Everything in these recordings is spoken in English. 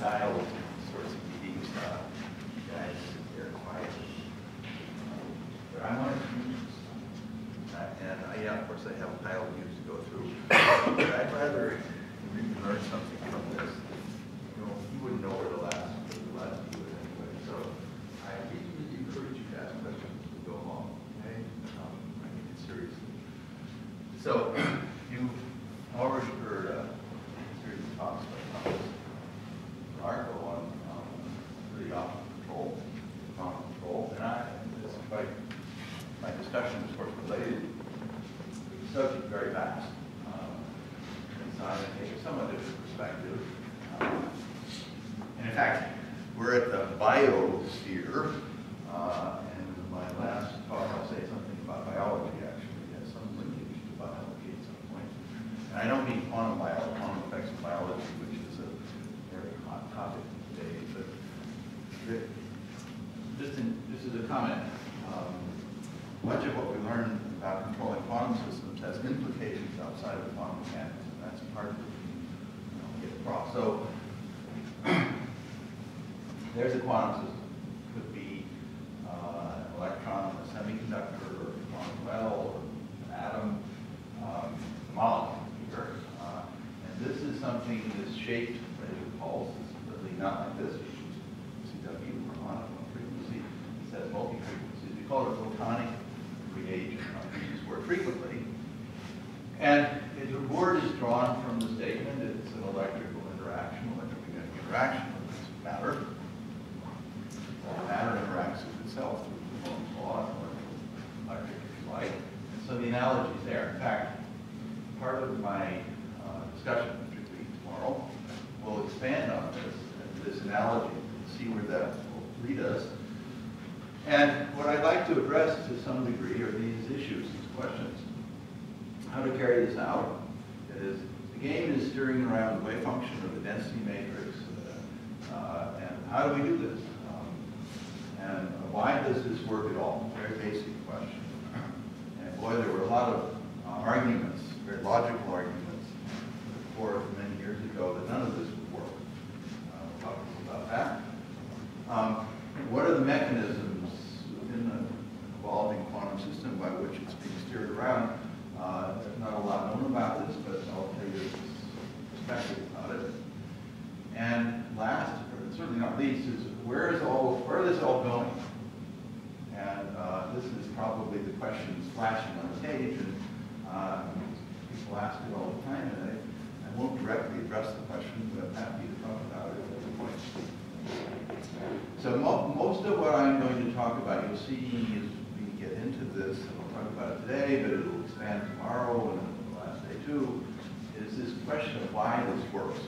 style sorts of meetings. You guys sit there quietly. But I want to use and yeah, of course, I have a pile of views to go through. But I'd rather you learn something from this. You know, you wouldn't know where the last view is anyway. So I really encourage you to ask questions as we go along. Okay? I take it seriously. So you've already heard a series of talks about this article on really often control, quantum control, and this is my discussion is, of course, related to the subject very fast. So I'm going to take a somewhat different perspective. And in fact, we're at the biosphere, and in my last talk, I'll say something about biology, actually. It has some linkage to biology at some point. And I don't mean quantum effects of biology, which is a very hot topic today, but this is a comment. Much of what we learn about controlling quantum systems has implications outside of quantum mechanics, and that's part of it. Get across. So there's a quantum system. It could be an electron, a semiconductor, or a quantum well, or an atom, a molecule here. And this is something that's shaped by a pulse. It's literally not like this. CW, harmonic frequency. It says multi-frequencies. We call it photonic reagent. I use this word frequently. And the word is drawn from the statement. It's an electrical interaction, electromagnetic interaction with matter. Matter interacts with itself through Coulomb's law, electric, if you like. And so the analogy is there. In fact, part of my discussion, particularly tomorrow, will expand on this analogy, and see where that will lead us. And what I'd like to address to some degree are these issues, these questions. How to carry this out is, the game is steering around the wave function of the density matrix, and how do we do this? And why does this work at all? Very basic question. And boy, there were a lot of arguments, very logical arguments, for many years ago that none of this would work. We'll talk about that. What are the mechanisms within the evolving quantum system by which it's being steered around? There's not a lot known about this, but I'll tell you this perspective about it. And last, or certainly not least, is where is this all going? And this is probably the questions flashing on the page, and people ask it all the time, and I won't directly address the question, but I'm happy to talk about it at any point. So most of what I'm going to talk about, you'll see as we get into this, and we'll talk about it today, but it'll expand tomorrow and the last day too, is this question of why this works.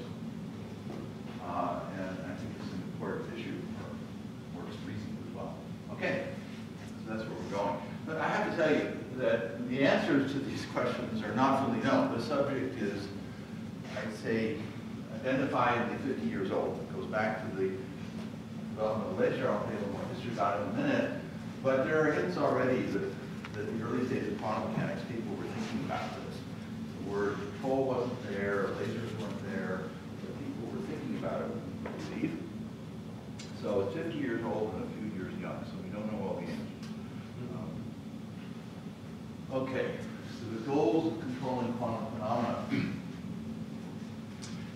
And I think it's an important issue for works reasons as well. Okay, so that's where we're going. But I have to tell you that the answers to these questions are not fully known. The subject is, I'd say, identifiably 50 years old. It goes back to the development of laser. I'll tell you a little more history about it in a minute. But there are hints already that in the early days of quantum mechanics, people were thinking about this. The word control wasn't there, lasers weren't there, but people were thinking about it, I believe. So it's 50 years old and a few years young, so we don't know all the answers. Okay, so the goals of controlling quantum phenomena.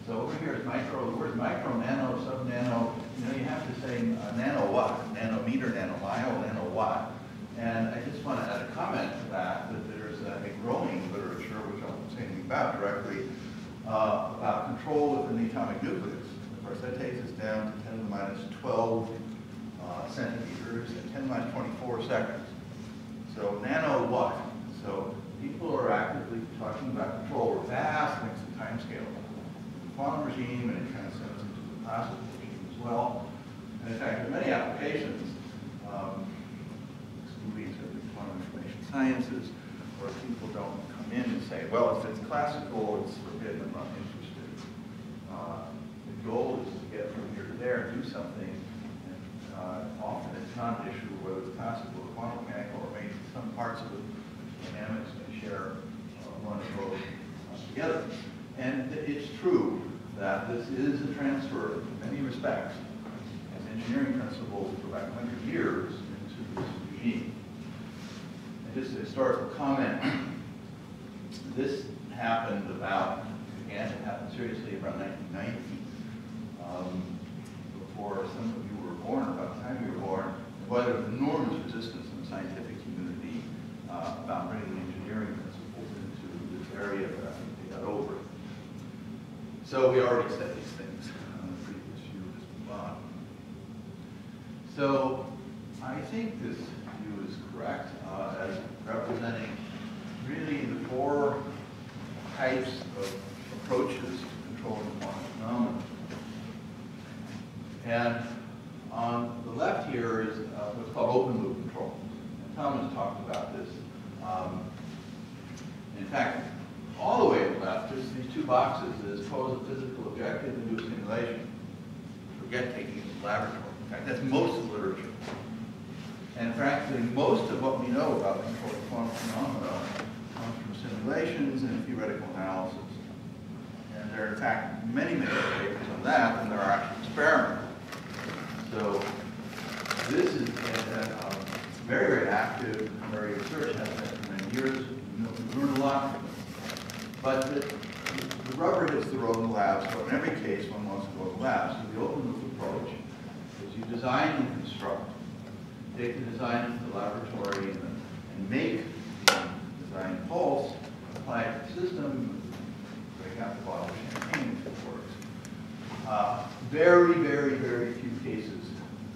So over here is micro, the words micro, nano, sub-nano, you have to say nanowatt, nanometer, nanomile, nanowatt. And I just want to add a comment to that there's a growing literature, which I won't say anything about directly, about control within the atomic nucleus. Of course, that takes us down to 10 to the minus 12 centimeters and 10 to the minus 24 seconds. So nanowatt. So people are actively talking about control over vast lengths of time scale. The quantum regime, and it transcends into the classical regime as well. And in fact, in many applications, excluding quantum information sciences, where people don't come in and say, well, if it's classical, it's forbidden, I'm not interested. The goal is to get from here to there and do something. And often it's not an issue whether it's classical or quantum mechanical, or maybe some parts of the dynamics may share one of those together. And it's true that this is a transfer, in many respects, of engineering principles for about 100 years into this regime. And just a historical comment, this happened began to happen seriously around 1990, before some of you were born, about the time you were born. Boy, there was enormous resistance in the scientific community about bringing engineering principles into this area, but I think they got over it. So we already said these things on the previous view, just move on. So I think this view is correct as representing really the four types of approaches to controlling quantum phenomena. And on the left here is what's called open loop control. And Thomas talked about this. In fact, all the way to the left, just these two boxes is pose a physical objective and do a simulation. Forget taking it to the laboratory. In fact, that's most of the literature. And frankly, most of what we know about controlling quantum phenomena comes from simulations and theoretical analysis. And there are, in fact, many, many papers on that, and there are actual experiments. So this is very, very active, very research has been for many years. We've learned a lot from it. But the rubber hits the road in the lab, so in every case, one wants to go to the lab. So the open loop approach is you design and construct. Take the design into the laboratory and make the design pulse, apply it to the system, break out the bottle of champagne if it works. Very, very, very few cases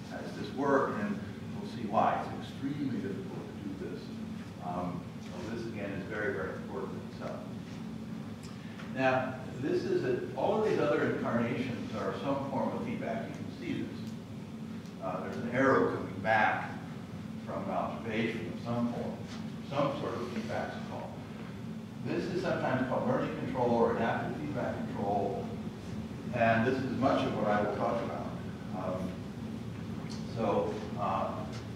has this work, and we'll see why. It's extremely difficult to do this. So this, again, is very, very important in itself. Now, this is all of these other incarnations are some form of feedback. You can see this. There's an arrow coming back from observation of some form, some sort of feedback call. This is sometimes called learning control or adaptive feedback control, and this is much of what I will talk about.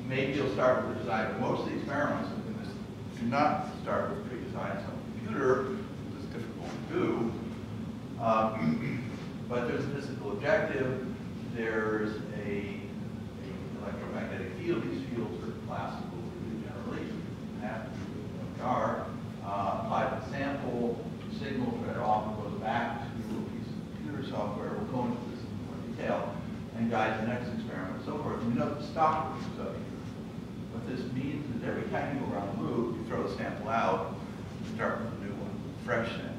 Maybe you'll start with the design, but most of the experiments in this do not start with pre-designed on the computer, which is difficult to do. But there's a physical objective. There's an electromagnetic field. These fields are classical really generally. Have to do with what they are. Apply the sample, signal thread off, and goes back to a piece of computer software. We'll go into this in more detail and guide the next experiment and so forth. And we know the stock loop is up here. What this means is every time you go around the loop, you throw the sample out, and start with a new one, fresh sample.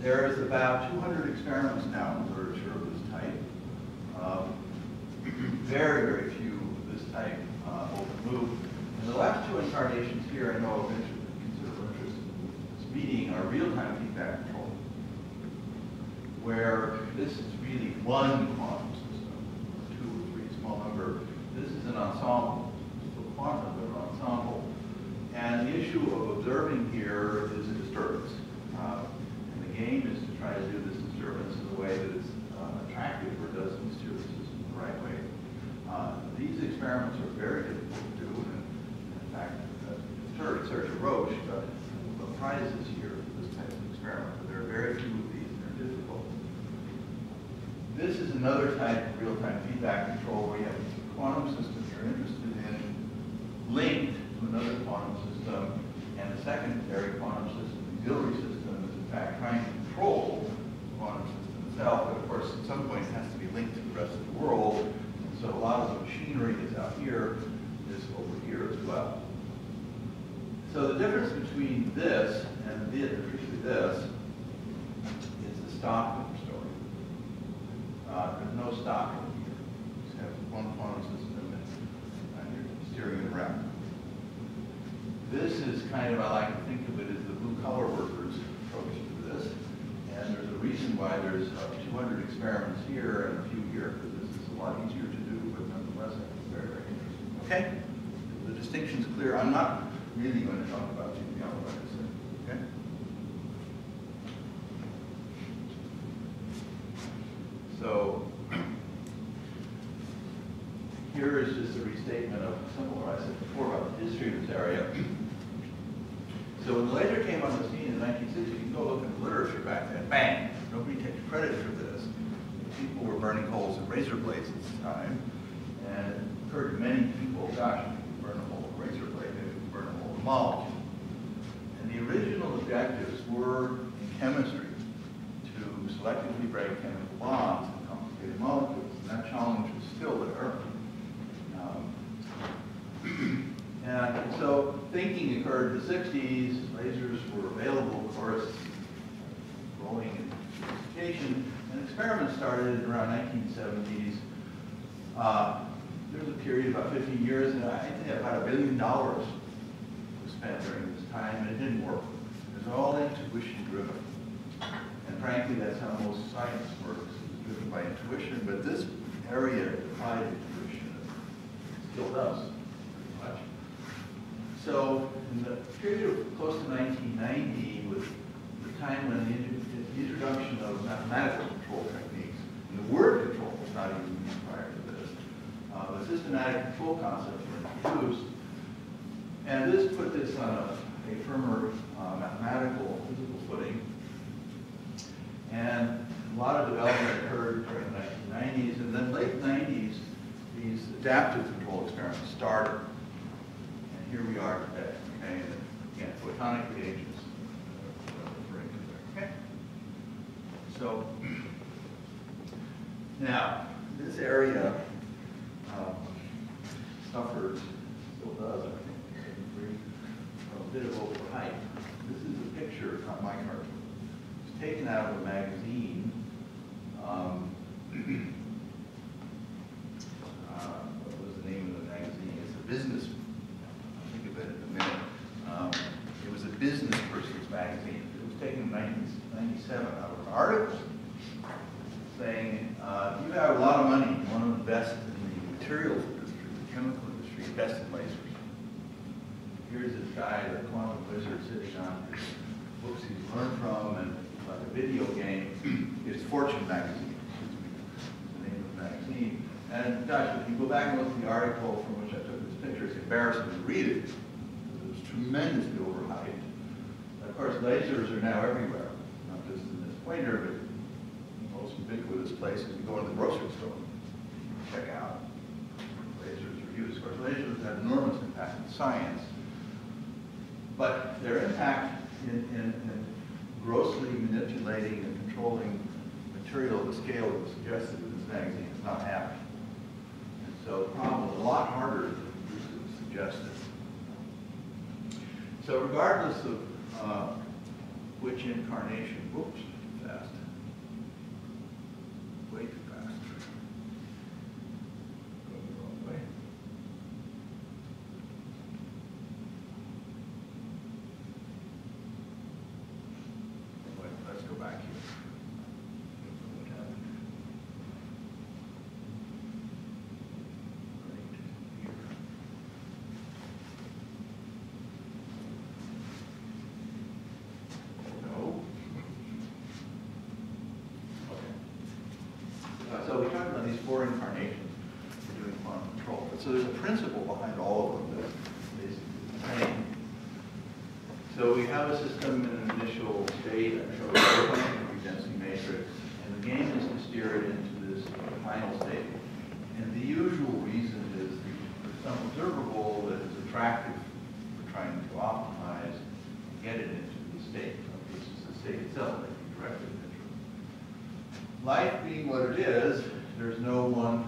There's about 200 experiments now in the literature of this type. Very, very few of this type open loop. And the last two incarnations here I know of considerable interest in this meeting are real-time feedback control, where this is really one quantum system, two or three, small number. This is an ensemble, still quantum, but an ensemble. And the issue of observing here is a disturbance. And the game is to try to do this disturbance in a way that is attractive or does mysterious in the right way. These experiments are very difficult to do, and in fact, Herschel Rabitz got prizes here for this type of experiment, but there are very few of these, and they're difficult. This is another type of real-time feedback control where you have a quantum system you're interested in linked to another quantum system, and the secondary quantum system, the auxiliary system, is in fact trying to control the quantum system itself, but of course at some point it has to be linked to the rest of the world, and so a lot of the machinery that's out here is over here as well. So the difference between this and particularly this is the stock story. There's no stock in here. You just have one quantum system and you're steering it around. This is kind of, I like to think of it as the blue-collar workers approach to this. And there's a reason why there's 200 experiments here and a few here, because this is a lot easier to do, but nonetheless, I think it's very, very interesting. Okay? The distinction's clear. I'm not really going to talk about GPL, like I said. Okay? So here is just a restatement of some of what I said before about the history of this area. So when the laser came on the scene in the 1960s, you can go look in the literature back then, bang, nobody takes credit for this. People were burning holes in razor blades at this time, and it occurred to many people, gosh, if you burn a hole in a razor blade, maybe you can burn a hole in a molecule. And the original objectives were in chemistry to selectively break chemical bonds in complicated molecules, and that challenge is still there. And so thinking occurred in the 60s, lasers were available, of course, growing in sophistication, and experiments started around 1970s. There was a period of about 15 years, and I think about $1 billion was spent during this time, and it didn't work. It was all intuition driven. And frankly, that's how most science works. It's driven by intuition, but this area defied intuition. It still does, pretty much. So in the period of close to 1990 was the time when the introduction of mathematical control techniques, and the word control was not even used prior to this. The systematic control concepts were introduced, and this put this on a firmer mathematical, physical footing. And a lot of development occurred during the 1990s, and then late 90s, these adaptive control experiments started. And here we are today, okay? And again, photonic reagents, referring to there, okay? So, now, this area suffered, still does, I think, a bit of overhype. This is a picture, not my cartoon. It's taken out of a magazine. What was the name of the magazine? It's a business. I'll think of it in a minute. It was a business person's magazine. It was taken in 1997 out of an article saying, you have a lot of money, you want to invest in the materials industry, the chemical industry, invest in lasers. Here's this guy, the quantum wizard, sitting on his books he's learned from, and like a video game. It's Fortune magazine, the name of the magazine. And gosh, if you go back and look at the article from which I took this picture, it's embarrassing to read it. It was tremendously overhyped. And of course, lasers are now everywhere, not just in this pointer, but the most ubiquitous places. You go to the grocery store, check out lasers are used. Of course, lasers have enormous impact in science. But their impact in grossly manipulating and controlling material at the scale that was suggested in this magazine is not happening. And so the problem is a lot harder than was suggested. So regardless of which incarnation, whoops, fast, way too fast. Going the wrong way. Let's go back here. What happened? Right here. No. Okay. So we talked about these 4 incarnations for doing quantum control. But so there's a principle behind all of them that's basically the same. So we have a system in an initial state, I showed you a density matrix, and the game is to steer it into this final state. And the usual reason is there's some observable that is attractive for trying to optimize and get it into the state. This is the state itself that you directly control. Life being what it is, there's no one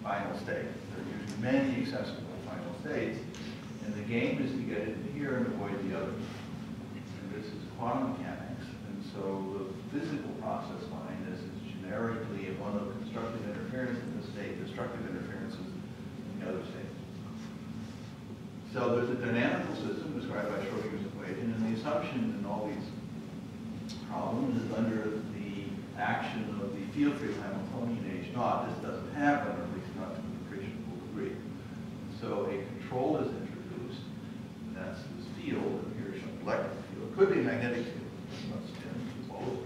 final state. There are usually many accessible final states. And the game is to get it in here and avoid the others. And this is quantum mechanics. And so the physical process behind this is generically one of constructive interference in this state, destructive interferences in the other state. So there's a dynamical system described by Schrodinger's equation, and the assumption in all these problems is under the action of the field theory of Hamiltonian H naught. This doesn't happen, or at least not to an appreciable degree. And so a control is introduced, and that's this field, and here's an electric field. It could be a magnetic field, let's spin both.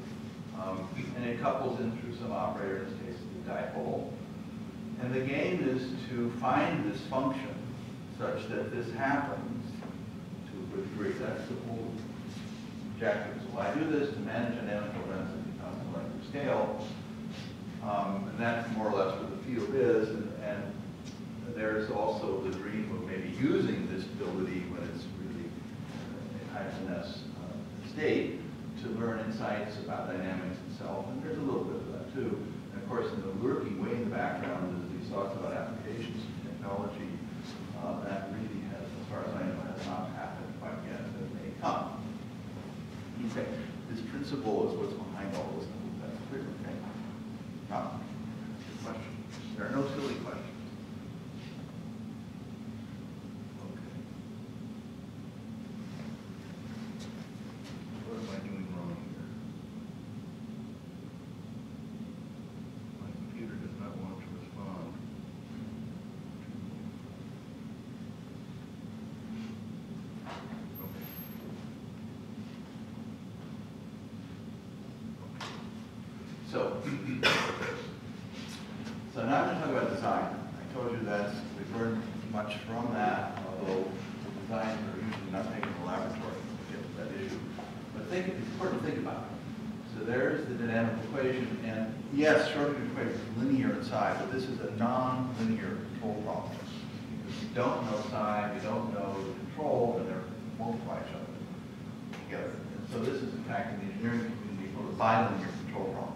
And it couples in through some operator, in this case the dipole. And the game is to find this function such that this happens to a good degree. That's the whole objective. So I do this to manage dynamical density on a molecular scale, and that's more or less what the field is. And there's also the dream of maybe using this ability when it's really in high finesse state to learn insights about dynamics itself. And there's a little bit of that too. And of course, in the lurking way in the background is these thoughts about applications of technology. That really has, as far as I know, has not happened quite yet. It may come. Okay. This principle is what's behind all this. That's clear, okay? Now, good question. There are no silly questions. Okay. What am I doing wrong here? My computer does not want to respond. So now I'm going to talk about design. I told you that we've learned much from that, although the designs are usually not taken in the laboratory to get to that issue. But it's important to think about it. So there's the dynamic equation, and yes, Schrodinger equation is linear in size, but this is a non-linear control problem. Because you don't know psi, you don't know the control, and they're multiply each other together. And so this is, in fact, in the engineering community called a bilinear control problem.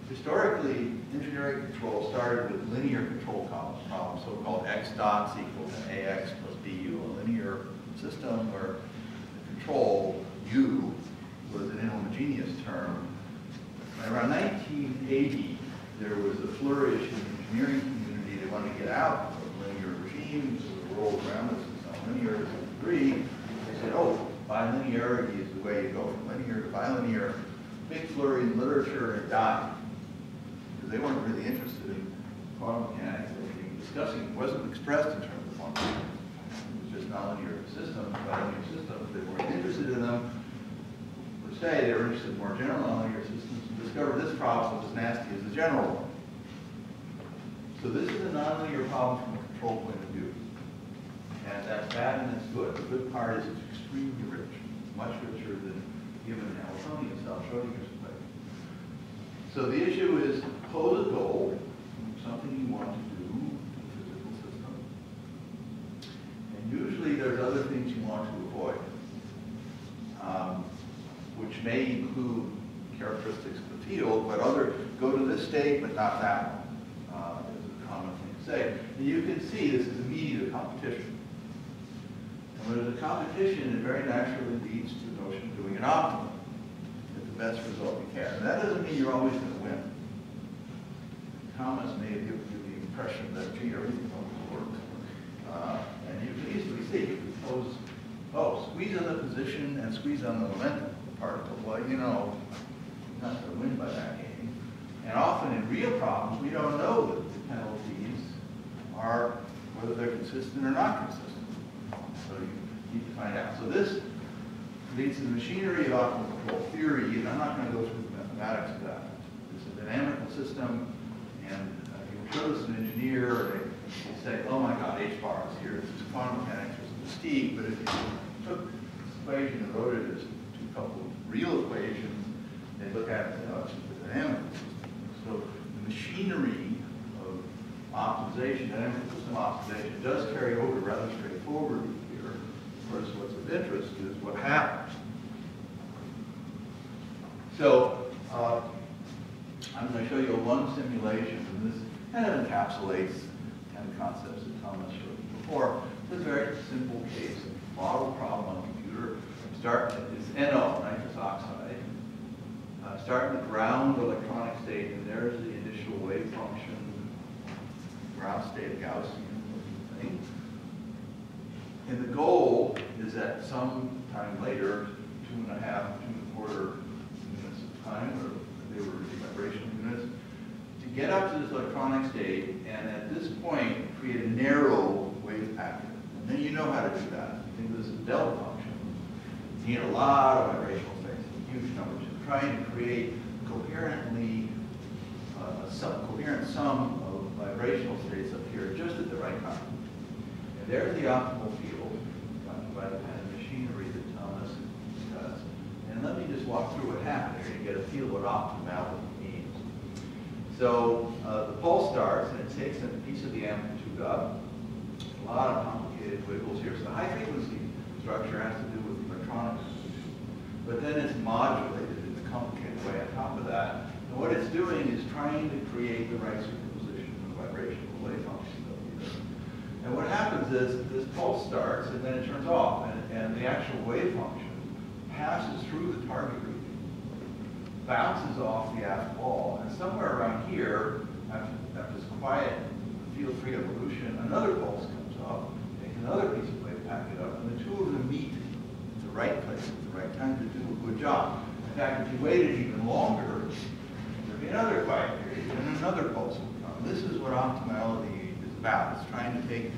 Historically, engineering control started with linear control problems, so-called x dots equal to ax plus bu, a linear system where the control, u, was an inhomogeneous term. And around 1980, there was a flourish in the engineering community. They wanted to get out of linear regimes, so the world around us is nonlinear to some degree. They said, oh, bilinearity is the way you go from linear to bilinear. Big flurry in literature, and it died. They weren't really interested in quantum mechanics. They were discussing, it wasn't expressed in terms of quantum mechanics. It was just nonlinear systems, bilinear systems. They weren't interested in them. Per se, they were interested in more general nonlinear systems and discovered this problem was as nasty as the general one. So this is a nonlinear problem from a control point of view. And that's bad and that's good. The good part is it's extremely rich, much richer than given Hamiltonian style Schrodinger's equation. So the issue is pose a goal, something you want to do in a physical system. And usually there's other things you want to avoid, which may include characteristics of the field, but go to this state, but not that one, is a common thing to say. And you can see this is immediate competition. And when there's a competition, it very naturally leads to the notion of doing an optimum, get the best result you can. And that doesn't mean you're always going to win. Thomas may give you the impression that, gee, everything's going to work. And you can easily see, if you pose, squeeze on the position and squeeze on the momentum particle. Well, you know, you're not going to win by that game. And often in real problems, we don't know that the penalties are, whether they're consistent or not consistent. So you need to find out. So this leads to the machinery of optimal control theory, and I'm not going to go through the mathematics of that. It's a dynamical system. And you show this to an engineer, and they say, oh my God, H bar is here. This is quantum mechanics, this is mystique. But if you took this equation and wrote it as two couple of real equations, they look at it and say, oh, it's just a dynamical system. So the machinery of optimization, dynamical system optimization, does carry over rather straightforwardly here. Of course, what's of interest is what happens. So, I'm going to show you one simulation, and this kind of encapsulates kind of concepts that Thomas showed you before. It's a very simple case, a model problem on a computer. It's NO, nitrous oxide. Start in the ground electronic state, and there's the initial wave function, ground state Gaussian thing. And the goal is that some time later, 2.5, 2.25 units of time, or they were really vibrational units, to get up to this electronic state, and at this point, create a narrow wave packet. And then you know how to do that. You think this is a delta function. You need a lot of vibrational states, huge numbers. You're trying to create coherently, coherent sum of vibrational states up here just at the right time. And there's the optimal field by the kind of machinery walk through what happened here. You get a feel of what optimality means. So the pulse starts, and it takes a piece of the amplitude up. A lot of complicated wiggles here. So the high frequency structure has to do with electronic evolution. But then it's modulated in a complicated way on top of that. And what it's doing is trying to create the right superposition of the vibrational wave function. And what happens is this pulse starts and then it turns off, and the actual wave function passes through the target region, bounces off the aft wall, and somewhere around here, after this quiet field-free evolution, another pulse comes up, takes another piece of wave packet up, and the two of them meet at the right place at the right time to do a good job. In fact, if you waited even longer, there'd be another quiet period, and another pulse will come. This is what optimality is about. It's trying to take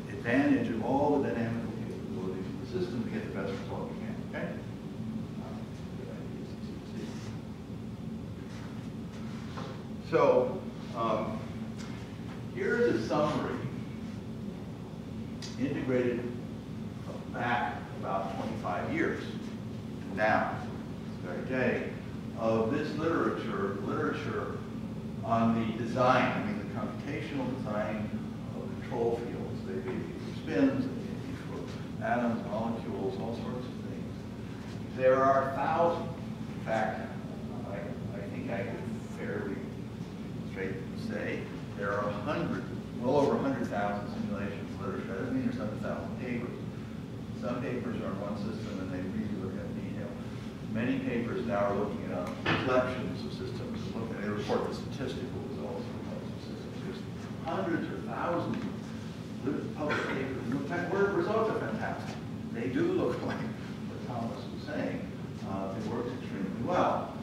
advantage of all the dynamical capabilities of the system to get the best result you can. Okay? So here's a summary, integrated back about 25 years now, this very day, of this literature on the design, I mean the computational design of control fields. They may be for spins, they may be for atoms, molecules, all sorts of things. There are thousands. In fact, I think I could fairly straight say there are well over 100,000 simulations literature. That doesn't mean there's 100,000 papers. Some papers are on one system and they really look at detail. Many papers now are looking at collections of systems and they report the statistical results of those systems. There's hundreds or thousands of published papers. In fact, results are fantastic. They do look like what Thomas was saying. It works extremely well.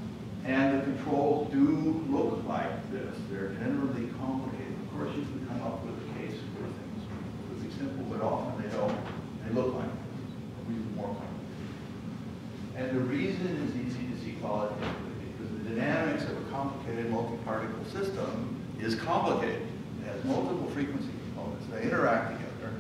And the controls do look like this. They're generally complicated. Of course, you can come up with a case where things are completely simple, but often they don't. They look like this, or even more complicated. And the reason is easy to see qualitatively, because the dynamics of a complicated multi-particle system is complicated. It has multiple frequency components. They interact together.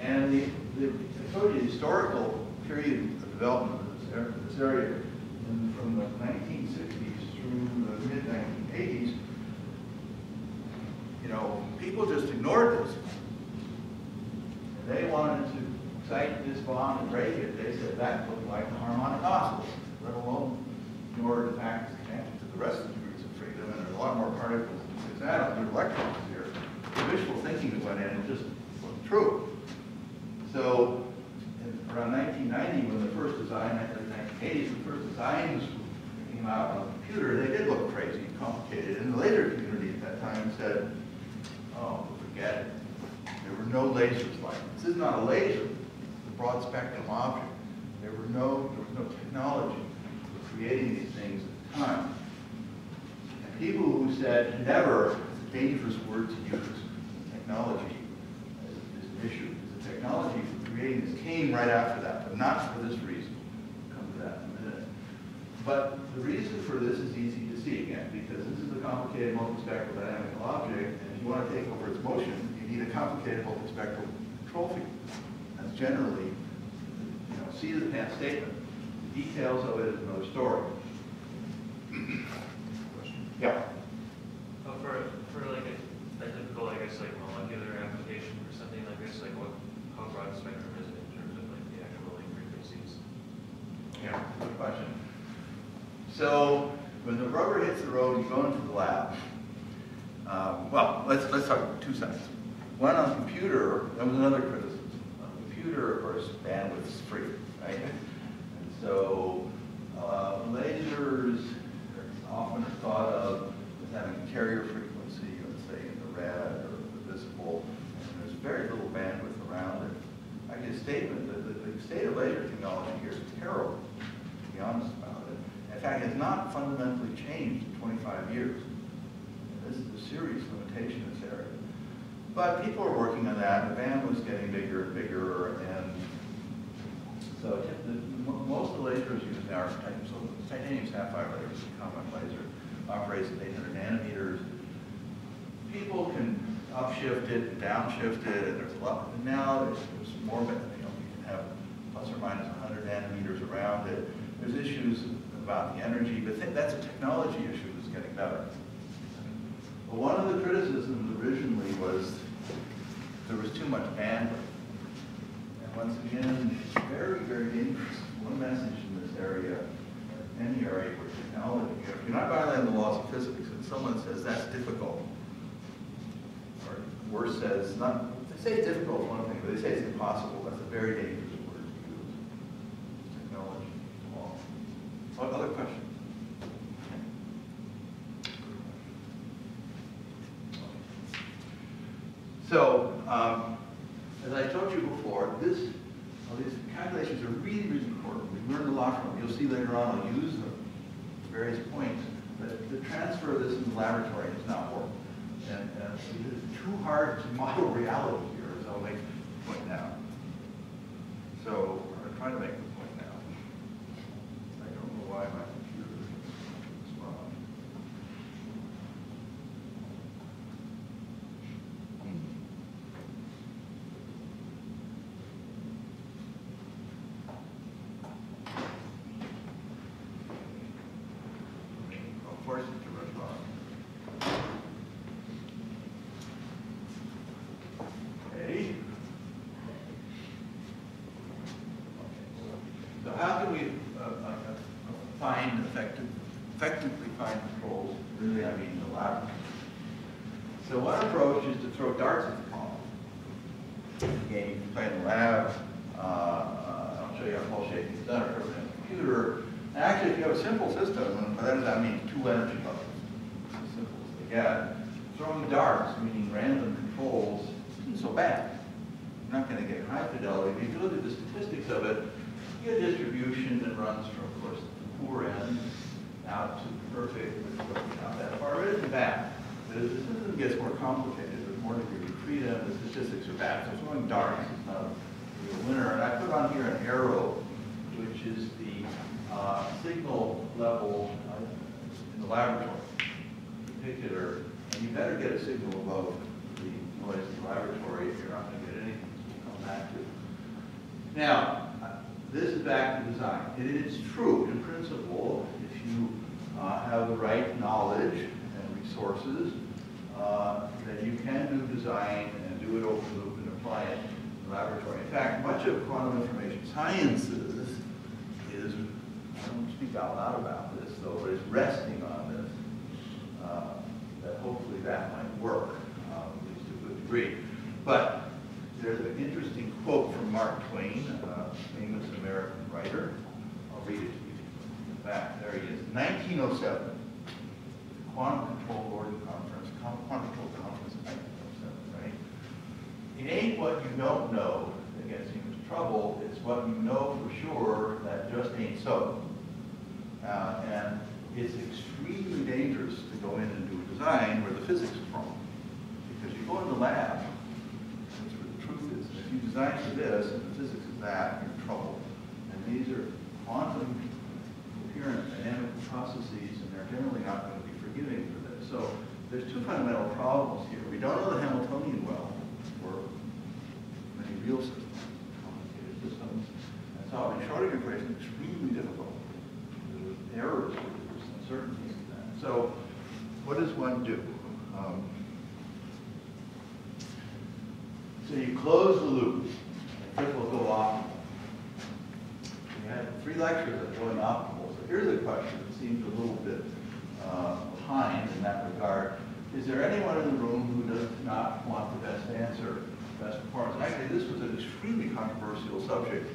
And I told you the historical period of development of this area from the 1960s through the mid-1980s, you know, people just ignored this. And they wanted to cite this bond and break it. They said that looked like a harmonic oscillator, let alone ignore the fact it's connected to the rest of the degrees of freedom, and there's a lot more particles than 6 atoms, there's electrons here. The visual thinking that went in, it just wasn't true. So, around 1990, when the first design, in the 1980s, the first designs came out on the computer, they did look crazy and complicated. And the laser community at that time said, oh, forget it. There were no lasers like this. This is not a laser, it's a broad spectrum object. There was no technology for creating these things at the time. And people who said never, it's a dangerous word to use, technology is an issue. The technology for creating this came right after that, but not for this reason. We'll come to that in a minute. But the reason for this is easy to see again, because this is a complicated multispectral dynamical object, and if you want to take over its motion, you need a complicated multispectral control field. That's generally, you know, see the past statement. The details of it is another story. Yeah. For like a typical, I guess, like molecular application or something like this, like how broad a spectrum is it in terms of like the actual like frequencies? Yeah, good question. So when the rubber hits the road, you go into the lab. Well, let's talk 2 seconds. One on computer, that was another criticism. On computer, of course, bandwidth is free, right? And so lasers often are thought of as having a carrier frequency, let's say in the red or the visible, and there's very little bandwidth around it. I get a statement that the state of laser technology here is terrible, to be honest about it. In fact, it has not fundamentally changed in 25 years. This is a serious limitation in this area. But people are working on that, the bandwidth's getting bigger and bigger, and so most of the lasers used now are titanium. So titanium sapphire laser is a common laser, operates at 800 nanometers. People can upshift it and downshift it, and there's a lot. And now there's more, you know, you can have plus or minus 100 nanometers around it. There's issues about the energy, but that's a technology issue that's getting better. But one of the criticisms originally was there was too much bandwidth. And once again, it's very, very dangerous. One message in this area, any area where technology, if you're not violating the laws of physics and someone says that's difficult, or worse says, not, they say it's difficult is one thing, but they say it's impossible, that's a very dangerous word to use. Technology law. What other questions? So, as I told you before, these calculations are really, really important. We learned a lot from them. You'll see later on I'll use them at various points. But the transfer of this in the laboratory has not worked. And it's too hard to model reality here, as I'll make the point now. So I'm trying to make the point now. I don't know why my computer doesn't respond. I'll force it to respond. Okay. So how can we effectively find controls? Really, I mean the laboratory. So one approach is to throw darts at the problem. Again, you can play in the lab. I'll show you how pulse shaping is done, or in a computer. And actually, if you have a simple system, and by that I mean 2 energy levels, it's as simple as they get, throwing darts, meaning random controls, isn't so bad. You're not going to get high fidelity. But if you look at the statistics of it, you get a distribution that runs from, of course, the poor end out to perfect, which is not that far. It isn't bad. But as the system gets more complicated, there's more degree of freedom, the statistics are bad. So throwing darts is not a real winner. And I put on here an arrow, which is the signal level in the laboratory in particular. And you better get a signal above the noise in the laboratory if you're not going to get anything we'll come back to. Now, this is back to design. It is true, in principle, if you have the right knowledge and resources, that you can do design and do it open loop and apply it in the laboratory. In fact, much of quantum information sciences is, I don't speak out loud about this, though, but it's resting on this, that hopefully that might work, at least to a good degree. But there's an interesting quote from Mark Twain, a famous American writer. I'll read it to you. In fact, there he is. 1907, Quantum Control Board Conference, Quantum Control Conference in 1907, right? It ain't what you don't know that gets you into trouble, it's what you know for sure that just ain't so. And it's extremely dangerous to go in and do a design where the physics is wrong. Because you go in the lab, that's where the truth is. And if you design for this and the physics is that, you're in trouble. And these are quantum coherent dynamic processes, and they're generally not going to be forgiving for this. So there's 2 fundamental problems here. We don't know the Hamiltonian well for many real systems, complicated systems. And solving Schrodinger equations is extremely difficult. There's errors, there's uncertainties in that. So what does one do? So you close the loop. First we'll go optimal. We had 3 lectures on going optimal. So here's a question that seems a little bit behind in that regard. Is there anyone in the room who does not want the best answer, best performance? Actually, this was an extremely controversial subject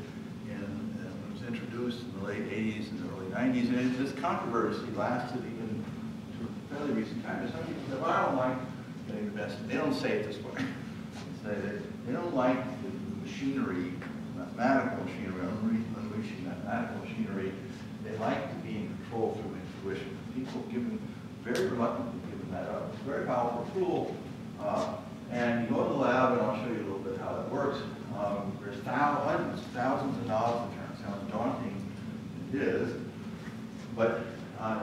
when it was introduced in the late 80s and the early 90s. And this controversy lasted even to a fairly recent time. Some people say, well, I don't like getting the best. They don't say it this way. They say that they don't like the machinery, mathematical machinery, unleashing mathematical machinery. They like to be in control through intuition. People very reluctantly giving that up. It's a very powerful tool. And you go in the lab, and I'll show you a little bit how that works. There's thousands of knobs to turn. Sounds daunting, it is. But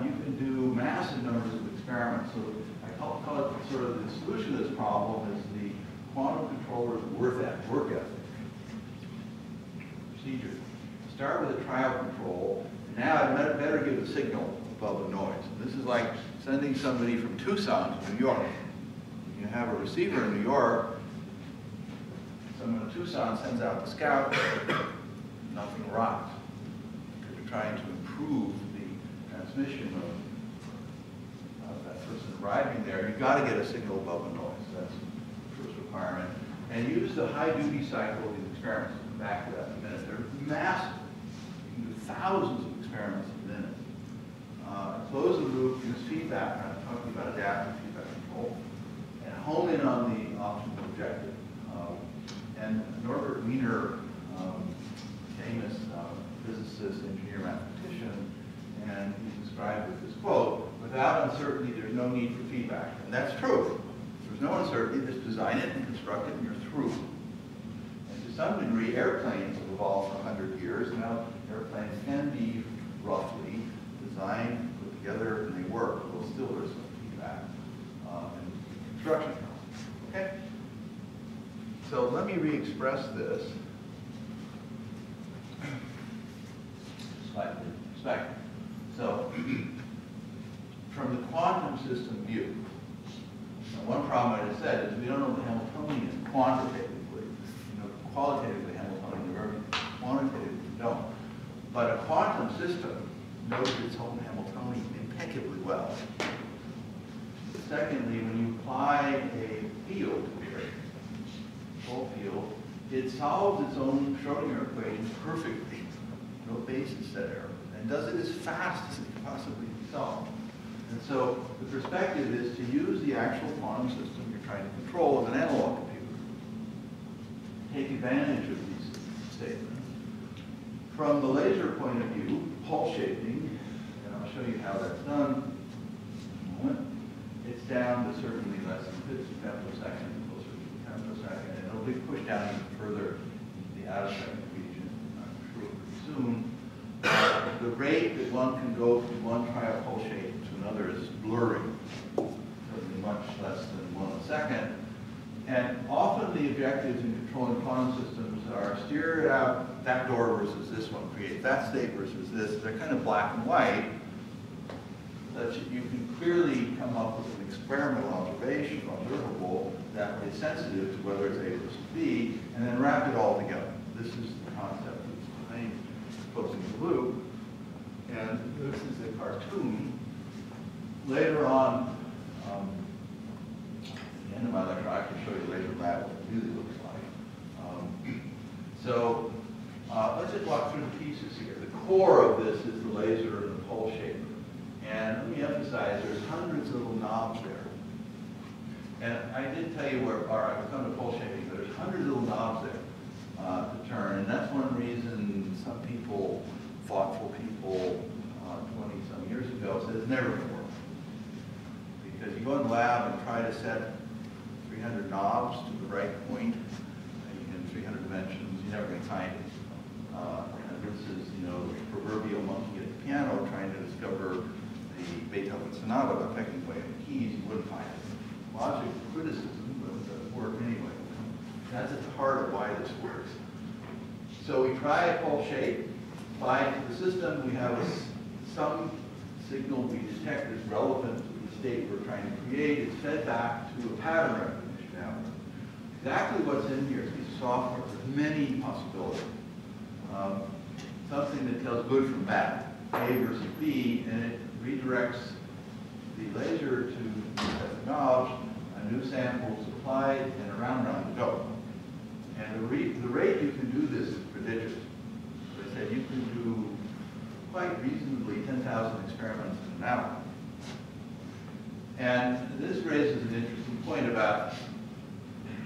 you can do massive numbers of experiments. So I call it sort of the solution to this problem is the quantum controller's work ethic. Procedure. start with a trial control, and now I'd better give a signal above the noise. And this is like sending somebody from Tucson to New York. You have a receiver in New York, someone in Tucson sends out the scout, nothing rocks. Because you're trying to improve the transmission of that person arriving there. You've got to get a signal above the noise. That's the first requirement. And use the high duty cycle of these experiments. We'll come back to that in a minute. They're massive. You can do thousands of experiments a minute. Close the loop, use feedback. I'm talking about adaptive feedback control. And hone in on the optimal objective. And Norbert Wiener, famous physicist, engineer, mathematician, and he described with this quote, without uncertainty, there's no need for feedback. And that's true. There's no uncertainty, just design it and construct it and you're through. And to some degree, airplanes have evolved for 100 years. Now, airplanes can be roughly designed, put together, and they work. Although still there's some feedback in construction. Okay? So let me re-express this slightly perspective. So, from the quantum system view, one problem I just said is we don't know the Hamiltonian quantitatively. You know, qualitatively Hamiltonian, very quantitatively we don't. But a quantum system knows its own Hamiltonian impeccably well. Secondly, when you apply a field here, full field, it solves its own Schrodinger equation perfectly. No basis set error. And does it as fast as it can possibly be solved. And so the perspective is to use the actual quantum system you're trying to control as an analog computer. Take advantage of these statements. From the laser point of view, pulse shaping, and I'll show you how that's done in a moment, it's down to certainly less than 50 femtosecond, closer to the femtosecond, and it'll be pushed down even further into the out-of-second region, I'm sure pretty soon. The rate that one can go from one trial pulse shape to another is blurring, certainly much less than 1 second. And often the objectives in controlling quantum systems are steer it out that door versus this one, create that state versus this. They're kind of black and white, such that you can clearly come up with an experimental observation, observable, that is sensitive to whether it's A versus B, and then wrap it all together. This is the concept that's behind closing the loop. And this is a cartoon. Later on, at the end of my lecture, I can show you later lab what it really looks like. So let's just walk through the pieces here. The core of this is the laser and the pulse shaper. And let me emphasize, there's hundreds of little knobs there. And I did tell you where, all right, we'll come to pulse shaping, but there's hundreds of little knobs there to turn. And that's one reason some people, thoughtful people, 20-some years ago, said it's never going to work. Because you go in the lab and try to set 300 knobs to the right point in 300 dimensions, you're never going to find it. And this is, you know, the proverbial monkey at the piano trying to discover the Beethoven sonata by pecking away at the keys, you wouldn't find it. Logic criticism, but it doesn't work anyway. That's at the heart of why this works. So we try a pulse shape, apply it to the system, we have some signal we detect is relevant to the state we're trying to create. It's fed back to a pattern recognition algorithm. Exactly what's in here is a piece of software. There's many possibilities. Something that tells good from bad, A versus B, and it redirects the laser to set the knobs, a new sample is applied, and around you go. And the rate you can do this is prodigious. As I said, you can do quite reasonably 10,000 experiments in an hour. And this raises an interesting point about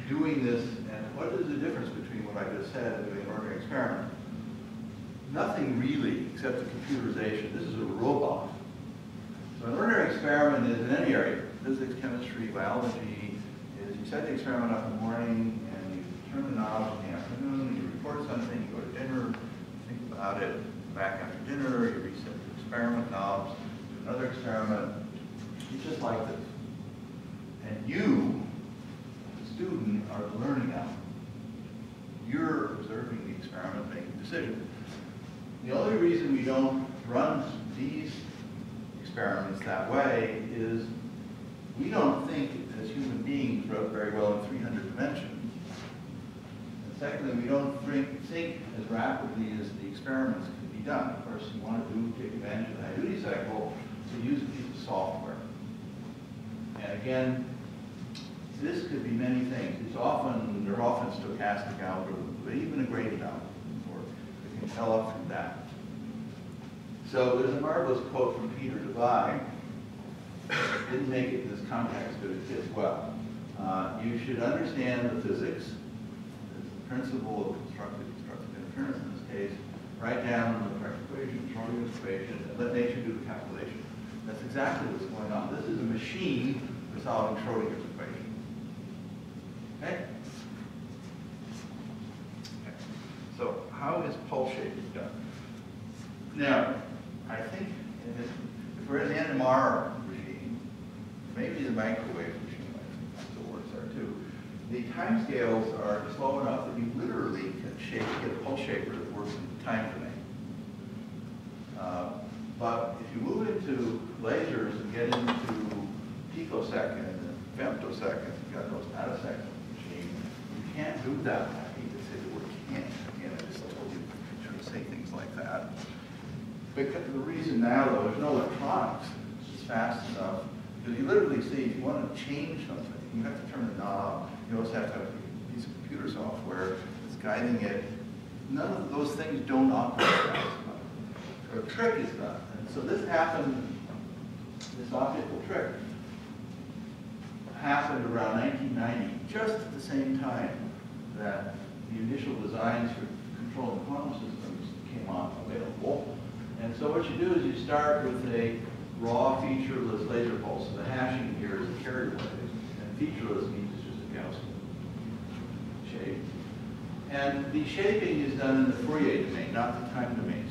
doing this, and what is the difference between what I just said and doing an ordinary experiment? Nothing really, except the computerization. This is a robot. So an ordinary experiment is in any area, physics, chemistry, biology, is you set the experiment up in the morning, and you turn the knobs in the afternoon, you report something, you go to dinner, think about it, back after dinner, you reset the experiment knobs, do another experiment. It's just like this. And you, the student, are the learning outcome. You're observing the experiment, making decisions. The only reason we don't run these experiments that way is we don't think as human beings wrote very well in 300 dimensions. And secondly, we don't think as rapidly as the experiments can be done. Of course, you want to take advantage of the high duty cycle to use a piece of software. And again, this could be many things. They're often stochastic algorithms, but even a gradient algorithm, or we can tell up from that. So there's a marvelous quote from Peter Devine. Didn't make it in this context, but it fits well. You should understand the physics, the principle of constructive interference in this case, write down the correct equation, Schrödinger's equation, and let nature do the calculation. That's exactly what's going on. This is a machine for solving Schrödinger's equation. Okay? So how is pulse shaping done? Now, I think if we're in the NMR regime, maybe the microwave regime still works there too, the timescales are slow enough that you literally can get a pulse shaper that works in the time domain. But if you move into lasers and get into picosecond and femtosecond, you've got those nanosecond machine, you can't do that. I hate to say the word can't. Again, I just told you I shouldn't say things like that. Because the reason now, though, there's no electronics. It's just fast enough. Because you literally see, if you want to change something, you have to turn the knob. You also have to have a piece of computer software that's guiding it. None of those things don't operate fast enough. So a trick is done. And so this happened, this optical trick happened around 1990, just at the same time that the initial designs for controlling quantum systems came on available. And so what you do is you start with a raw featureless laser pulse. So the hashing here is a carrier wave, and featureless means it's just a Gaussian shape. And the shaping is done in the Fourier domain, not the time domain.